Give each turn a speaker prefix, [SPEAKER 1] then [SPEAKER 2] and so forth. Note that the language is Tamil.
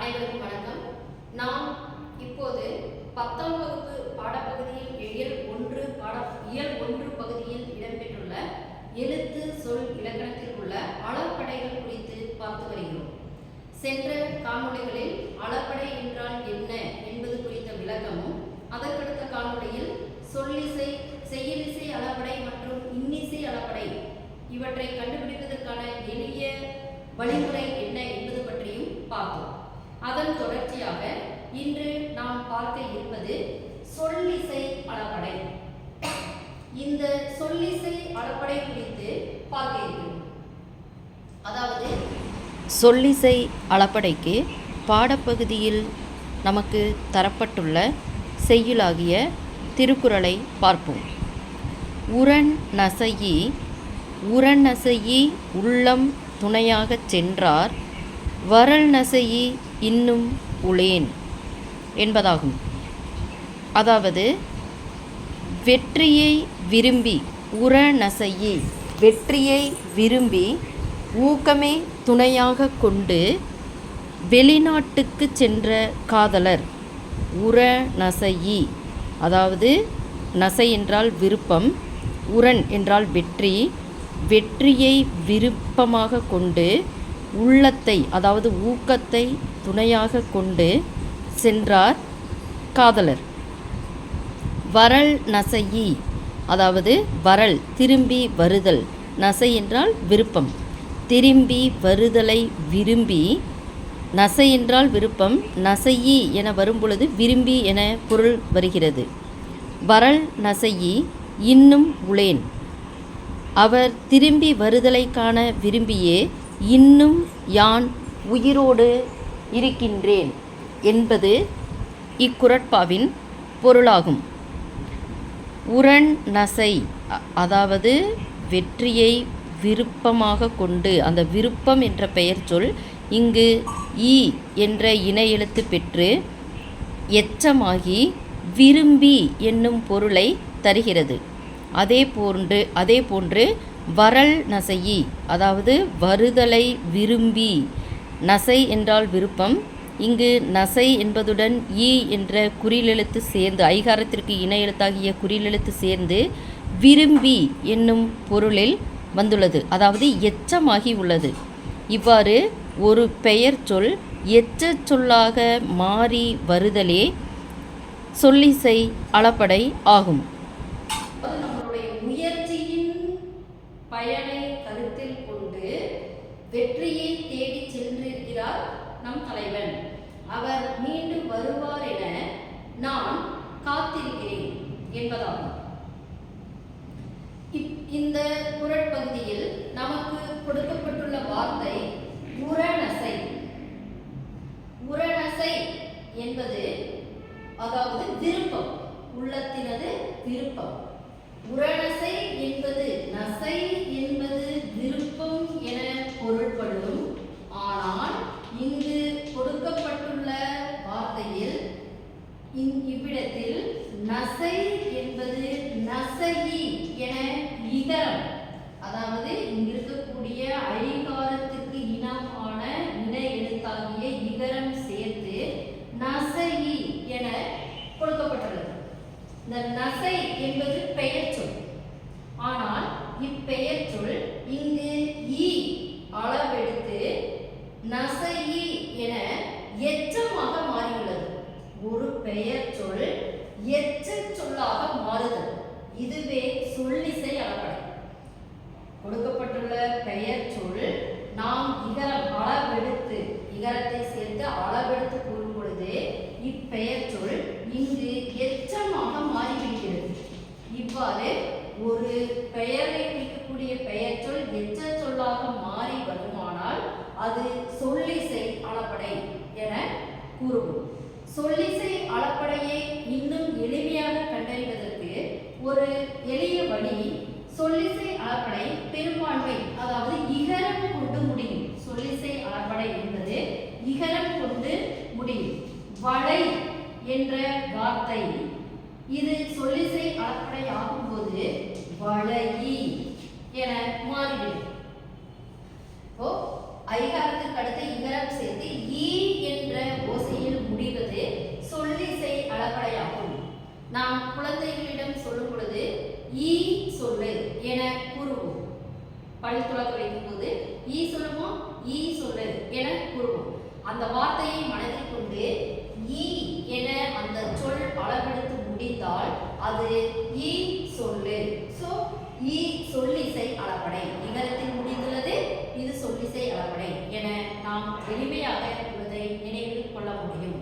[SPEAKER 1] அனைவருக்கும் வணக்கம். நாம் இப்போது 10ஆம் வகுப்பு பாடப்பகுதியில் இயல் 1 பகுதியில் இடம்பெற்றுள்ள எழுத்து சொல் இலக்கணத்தில் உள்ள அளபடைகள் குறித்து பார்த்து வருகிறோம். சென்ற காணொளிகளில் அளபடை என்றால் என்ன என்பது குறித்த விளக்கமும், அதற்கடுத்த காணொளியில் சொல்லிசை, செய்யுளிசை அளபடை மற்றும் இன்னிசை அளபடை இவற்றை கண்டுபிடிப்பதற்கான எளிய வழிமுறை என்ன என்பது பற்றியும் பார்த்தோம். அதன் தொடர்ச்சியாக இன்று நாம் பார்க்க இருப்பது சொல்லிசை அளபடை. இந்த சொல்லிசை அளபடை குறித்து பார்க்க இருக்கிறோம். அதாவது
[SPEAKER 2] சொல்லிசை அளபடைக்கு பாடப்பகுதியில் நமக்கு தரப்பட்டுள்ள செய்யுளாகிய திருக்குறளை பார்ப்போம். உரண் நசையி உள்ளம் துணையாகச் சென்றார், வரல் நசையி இன்னும் உளேன் என்பதாகும். அதாவது வெற்றியை விரும்பி ஊக்கமே துணையாக கொண்டு வெளிநாட்டுக்கு சென்ற காதலர். உரணசையி, அதாவது நசை என்றால் விருப்பம், உரண் என்றால் வெற்றியை விருப்பமாக கொண்டு உள்ளத்தை, அதாவது ஊக்கத்தை துணையாக கொண்டு சென்றார் காதலர். வரல் நசையி, அதாவது வரல் திரும்பி வருதல், நசை என்றால் விருப்பம், திரும்பி வருதலை விரும்பி, நசை என்றால் விருப்பம், நசையி என வரும்பொழுது விரும்பி என பொருள் வருகிறது. வரல் நசையி இன்னும் உளேன், அவர் திரும்பி வருதலை காண விரும்பியே இன்னும் யான் உயிரோடு இருக்கின்றேன் என்பது இக்குறட்பாவின் பொருளாகும். உரண் நசை, அதாவது வெற்றியை விருப்பமாக கொண்டு, அந்த விருப்பம் என்ற பெயர் சொல் இங்கு ஈ என்ற இணை எழுத்து பெற்று எச்சமாகி விரும்பி என்னும் பொருளை தருகிறது. அதே போன்று வரல் நசையி, அதாவது வருதலை விரும்பி, நசை என்றால் விருப்பம், இங்கு நசை என்பதுடன் ஈ என்ற குறிலெழுத்து சேர்ந்து, ஐகாரத்திற்கு இணை எழுத்தாகிய குறிலெழுத்து சேர்ந்து விரும்பி என்னும் பொருளில் வந்துள்ளது, அதாவது எச்சமாகி உள்ளது. இவ்வாறு ஒரு பெயர் சொல் எச்ச சொல்லாக மாறி வருதலே சொல்லிசை அளபடை ஆகும்.
[SPEAKER 1] பயனை கருத்தில் கொண்டு வெற்றியை தேடி சென்றிருக்கிறார் நம் தலைவன். அவர் மீண்டும் வருவார் என நான் காத்திருக்கிறேன் என்பதாகும். இந்த குறட்பகுதியில் நமக்கு கொடுக்கப்பட்டுள்ள வார்த்தை உரணசை. உரணசை என்பது அதாவது விருப்பம், உள்ளத்தினது விருப்பம். உரணசை என்பது, நசை என்பது விருப்பம் என பொருள்படும். ஆனால் இங்கு கொடுக்கப்பட்டுள்ள வார்த்தையில் இவ்விடத்தில் நசை என்பது நசையி என இகரம், அதாவது இங்கிருக்கக்கூடிய ஐகாரத்துக்கு இனமான இணை எழுத்தாகிய இகரம் சேர்த்து நசையி என கொடுக்கப்பட்டுள்ளது. இந்த நசை என்பது பெயர் சொல். ஆனால் இப்பெயர் சொல் இங்கு ஈ அளவெடுத்து நசையி என எச்சமாக மாறியுள்ளது. ஒரு பெயர் சொல் எச்ச சொல்லாக மாறுதல், இதுவே சொல்லிசை அளபடை. கொடுக்கப்பட்டுள்ள பெயர் சொல் நாம் அளவெடுத்து, இகரத்தை சேர்த்து அளவெடுத்து கூறும் பொழுது இப்பெயர் சொல் இங்கு எச்சமாக மாறிவிடுகிறது. இவ்வாறு ஒரு பெயரை குறிக்கக்கூடிய பெயர் சொல் எச்ச சொல்லாக மாறி வருமானால் அது சொல்லிசை அளபடை என கூறுவோம். சொல்லிசை அளபடையை இன்னும் எளிமையாக கண்டறிவதற்கு ஒரு எளிய வழி, சொல்லிசை அளபடை பெரும்பான்மை, அதாவது இகரம் கொண்டு முடியும். சொல்லிசை அளபடை என்பது இகரம் கொண்டு முடியும். வளை என்ற வார்த்தை இது சொல்லிசை அளபடை ஆகும்போது வளையி என மாறிவிடும். ஐகாரத்துக்கு அடுத்து இகரம் சேர்த்து ஈ என்ற சொல்லு என கூறுவோம். பல் துலக்க வைக்கும்போது ஈ சொல்லுவோம், ஈ சொல்லு என கூறுவோம். அந்த வார்த்தையை மனதில் கொண்டு ஈ என அந்த சொல் அளவெடுத்து முடிந்தால் அது ஈ சொல்லு. So he சொல்லிசை அளபடை. இகரத்தில் முடிந்துள்ளது, இது சொல்லிசை அளபடை என நாம் எளிமையாக இதை நினைவில் கொள்ள முடியும்.